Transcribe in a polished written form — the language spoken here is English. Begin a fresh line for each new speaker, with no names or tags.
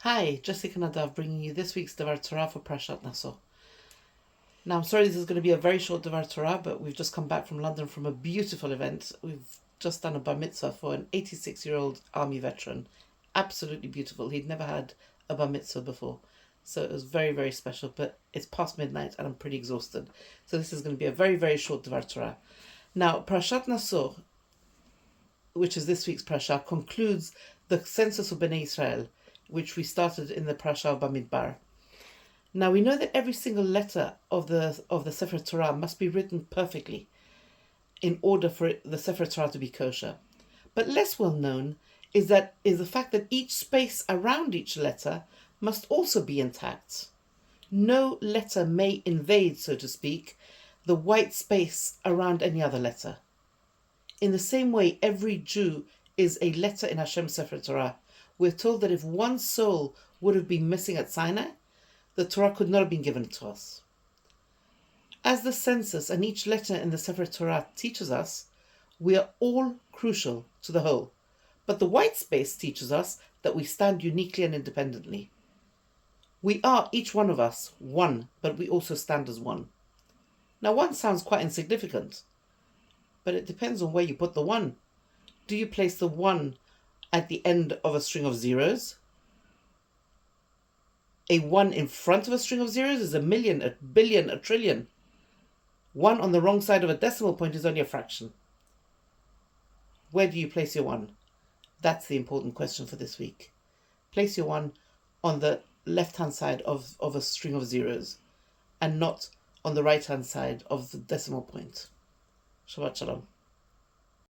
Hi, Jessica Nadav bringing you this week's Devar Torah for parashat Naso. Now, I'm sorry this is going to be a very short Devar Torah, but we've just come back from London from a beautiful event. We've just done a bar mitzvah for an 86-year-old army veteran. Absolutely beautiful. He'd never had a bar mitzvah before. So it was very, very special, but it's past midnight and I'm pretty exhausted. So this is going to be a very, very short Devar Torah. Now, parashat Naso, which is this week's parasha, concludes the census of Bnei Israel, which we started in the parasha of Bamidbar. Now we know that every single letter of the Sefer Torah must be written perfectly in order for the Sefer Torah to be kosher. But less well known is the fact that each space around each letter must also be intact. No letter may invade, so to speak, the white space around any other letter. In the same way, every Jew is a letter in Hashem's Sefer Torah. We're told that if one soul would have been missing at Sinai, the Torah could not have been given to us. As the census and each letter in the Sefer Torah teaches us, we are all crucial to the whole. But the white space teaches us that we stand uniquely and independently. We are, each one of us, one, but we also stand as one. Now, one sounds quite insignificant, but it depends on where you put the one. Do you place the one at the end of a string of zeros? A one in front of a string of zeros is a million, a billion, a trillion. One on the wrong side of a decimal point is only a fraction. Where do you place your one? That's the important question for this week. Place your one on the left-hand side of a string of zeros and not on the right-hand side of the decimal point. Shabbat Shalom.